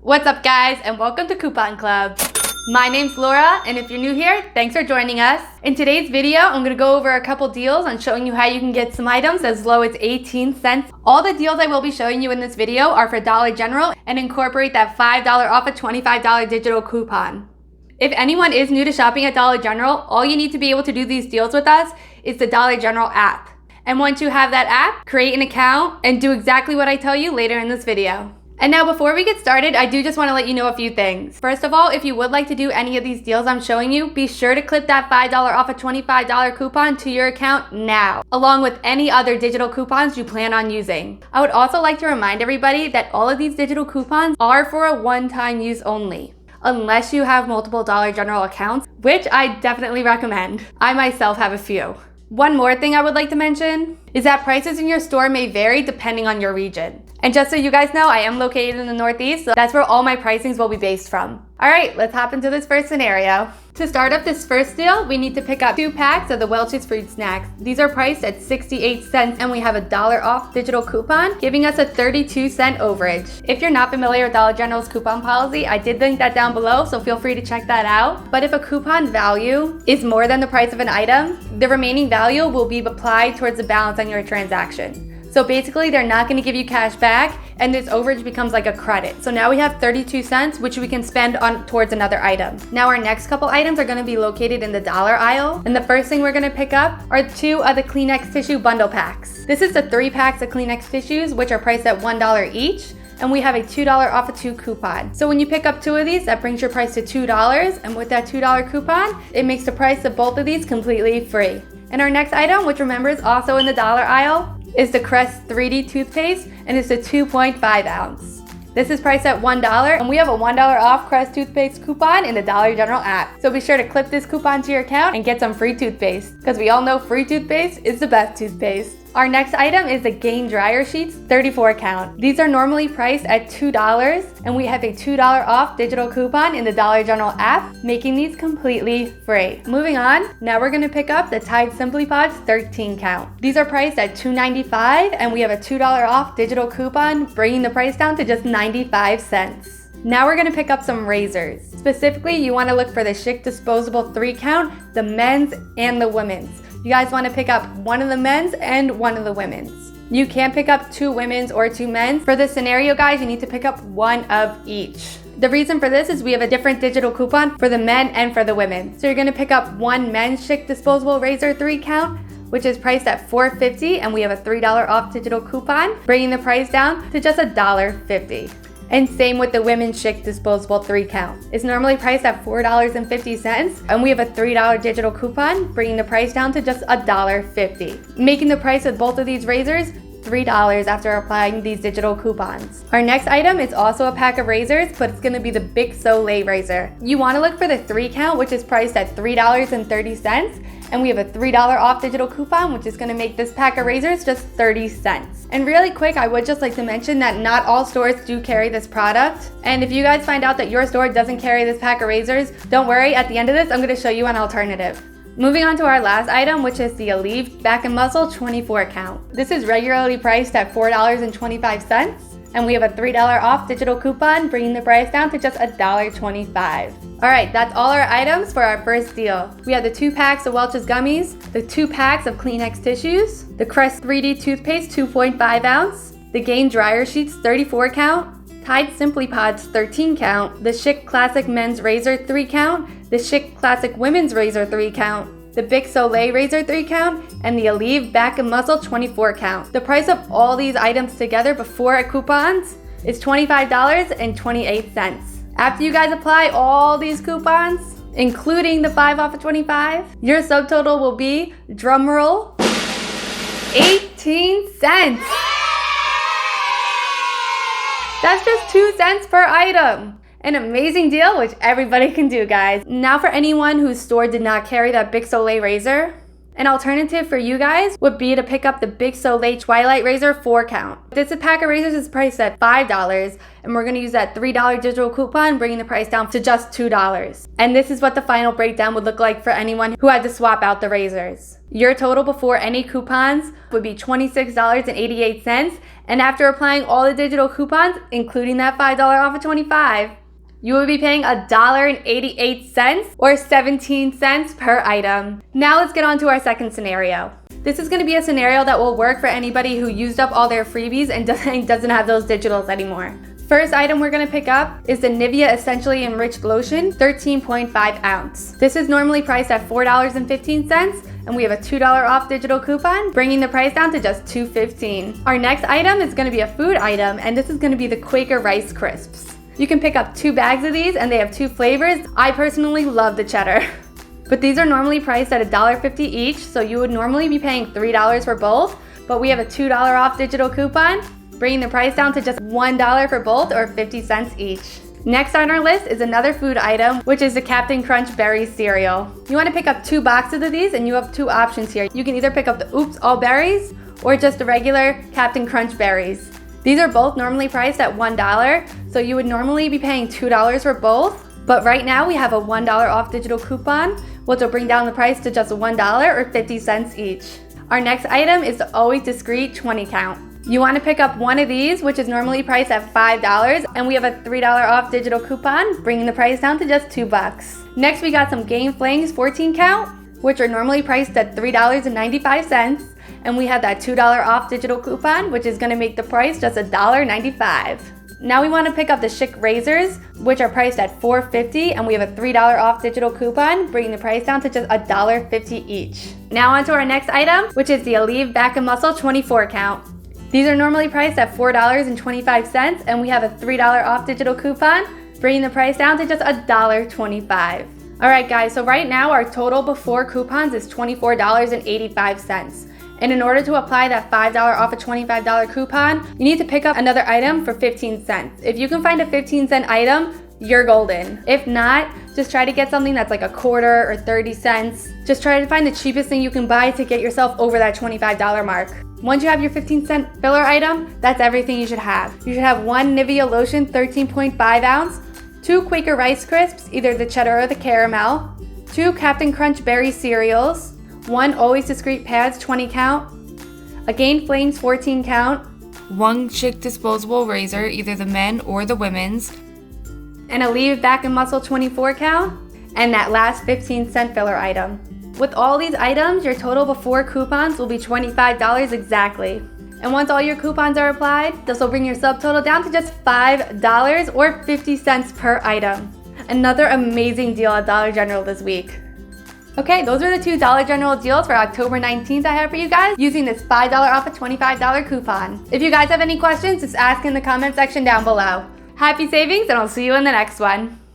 What's up guys, and welcome to Coupon Club. My name's Laura, and if you're new here, thanks for joining us. In today's video, I'm gonna go over a couple deals on showing you how you can get some items as low as 18 cents. All the deals I will be showing you in this video are for Dollar General and incorporate that $5 off a $25 digital coupon. If anyone is new to shopping at Dollar General, all you need to be able to do these deals with us is the Dollar General app. And once you have that app, create an account and do exactly what I tell you later in this video. And now before we get started, I do just want to let you know a few things. First of all, if you would like to do any of these deals I'm showing you, be sure to clip that $5 off a $25 coupon to your account now, along with any other digital coupons you plan on using. I would also like to remind everybody that all of these digital coupons are for a one-time use only, unless you have multiple Dollar General accounts, which I definitely recommend. I myself have a few. One more thing I would like to mention is that prices in your store may vary depending on your region. And just so you guys know, I am located in the Northeast, so that's where all my pricings will be based from. All right, let's hop into this first scenario. To start up this first deal, we need to pick up 2 packs of the Welch's Fruit Snacks. These are priced at 68 cents, and we have a $1 off digital coupon, giving us a 32-cent overage. If you're not familiar with Dollar General's coupon policy, I did link that down below, so feel free to check that out. But if a coupon value is more than the price of an item, the remaining value will be applied towards the balance on your transaction. So basically, they're not going to give you cash back, and this overage becomes like a credit. So now we have 32 cents, which we can spend on towards another item. Now our next couple items are going to be located in the dollar aisle, and the first thing we're going to pick up are 2 of the Kleenex tissue bundle packs. This is the 3 packs of Kleenex tissues, which are priced at $1 each. And we have a $2 off of 2 coupon. So when you pick up 2 of these, that brings your price to $2. And with that $2 coupon, it makes the price of both of these completely free. And our next item, which remember is also in the dollar aisle, is the Crest 3D toothpaste, and it's a 2.5 ounce. This is priced at $1, and we have a $1 off Crest toothpaste coupon in the Dollar General app. So be sure to clip this coupon to your account and get some free toothpaste, because we all know free toothpaste is the best toothpaste. Our next item is the Gain Dryer Sheets 34 count. These are normally priced at $2, and we have a $2 off digital coupon in the Dollar General app, making these completely free. Moving on, now we're going to pick up the Tide Simply Pods 13 count. These are priced at $2.95, and we have a $2 off digital coupon, bringing the price down to just 95 cents. Now we're going to pick up some razors. Specifically, you want to look for the Schick disposable 3 count, the men's and the women's. You guys want to pick up one of the men's and one of the women's. You can't pick up 2 women's or 2 men's. For this scenario, guys, you need to pick up one of each. The reason for this is we have a different digital coupon for the men and for the women. So you're going to pick up one men's Schick disposable razor 3 count, which is priced at $4.50, and we have a $3 off digital coupon, bringing the price down to just $1.50. And same with the women's Schick disposable 3 count. It's normally priced at $4.50, and we have a $3 digital coupon, bringing the price down to just $1.50, making the price of both of these razors $3 after applying these digital coupons. Our next item is also a pack of razors, but it's going to be the Bic Soleil razor. You want to look for the 3 count, which is priced at $3.30, and we have a $3 off digital coupon, which is going to make this pack of razors just 30 cents. And really quick, I would just like to mention that not all stores do carry this product. And if you guys find out that your store doesn't carry this pack of razors, don't worry, at the end of this, I'm going to show you an alternative. Moving on to our last item, which is the Aleve Back and Muscle 24 count. This is regularly priced at $4.25, and we have a $3 off digital coupon, bringing the price down to just $1.25. All right, that's all our items for our first deal. We have the 2 packs of Welch's Gummies, the 2 packs of Kleenex tissues, the Crest 3D toothpaste 2.5 ounce, the Gain Dryer Sheets 34 count, Tide Simply Pods 13 count, the Schick Classic Men's Razor 3 count, the Schick Classic Women's Razor 3 count, the Bic Soleil Razor 3 count, and the Aleve Back and Muscle 24 count. The price of all these items together before coupons is $25.28. After you guys apply all these coupons, including the 5 off of 25, your subtotal will be, drumroll, 18 cents. That's just 2 cents per item. An amazing deal, which everybody can do, guys. Now for anyone whose store did not carry that Bic Soleil razor, An alternative for you guys would be to pick up the Big Soleil Twilight Razor 4 count. This pack of razors is priced at $5, and we're going to use that $3 digital coupon, bringing the price down to just $2. And this is what the final breakdown would look like for anyone who had to swap out the razors. Your total before any coupons would be $26.88, and after applying all the digital coupons, including that $5 off of $25, you will be paying $1.88 or 17 cents per item. Now let's get on to our second scenario. This is going to be a scenario that will work for anybody who used up all their freebies and doesn't have those digitals anymore. First item we're going to pick up is the Nivea Essentially Enriched Lotion 13.5 ounce. This is normally priced at $4.15, and we have a $2 off digital coupon, bringing the price down to just $2.15. Our next item is going to be a food item, and this is going to be the Quaker Rice Crisps. You can pick up 2 bags of these, and they have 2 flavors. I personally love the cheddar. But these are normally priced at $1.50 each, so you would normally be paying $3 for both, but we have a $2 off digital coupon, bringing the price down to just $1 for both, or 50 cents each. Next on our list is another food item, which is the Captain Crunch Berry Cereal. You want to pick up 2 boxes of these, and you have 2 options here. You can either pick up the Oops All Berries, or just the regular Captain Crunch Berries. These are both normally priced at $1, so you would normally be paying $2 for both, but right now we have a $1 off digital coupon, which will bring down the price to just $1 or 50 cents each. Our next item is the Always Discreet 20 count. You want to pick up one of these, which is normally priced at $5, and we have a $3 off digital coupon, bringing the price down to just $2. Next, we got some Gain Flings 14 count, which are normally priced at $3.95, and we have that $2 off digital coupon, which is going to make the price just $1.95. Now we want to pick up the Schick razors, which are priced at $4.50, and we have a $3 off digital coupon, bringing the price down to just $1.50 each. Now on to our next item, which is the Aleve Back and Muscle 24 count. These are normally priced at $4.25, and we have a $3 off digital coupon, bringing the price down to just $1.25. Alright guys, so right now our total before coupons is $24.85. And in order to apply that $5 off a $25 coupon, you need to pick up another item for 15 cents. If you can find a 15-cent item, you're golden. If not, just try to get something that's like a quarter or 30 cents. Just try to find the cheapest thing you can buy to get yourself over that $25 mark. Once you have your 15-cent filler item, that's everything you should have. You should have 1 Nivea Lotion 13.5 ounce, 2 Quaker Rice Crisps, either the cheddar or the caramel, 2 Captain Crunch Berry Cereals, 1 Always Discreet Pads 20 count, a Gain Flings 14 count, 1 Schick disposable razor, either the men or the women's, an Aleve Back and Muscle 24 count, and that last 15-cent filler item. With all these items, your total before coupons will be $25 exactly. And once all your coupons are applied, this will bring your subtotal down to just $5 or 50 cents per item. Another amazing deal at Dollar General this week. Okay, those are the 2 Dollar General deals for October 19th I have for you guys using this $5 off a $25 coupon. If you guys have any questions, just ask in the comment section down below. Happy savings, and I'll see you in the next one.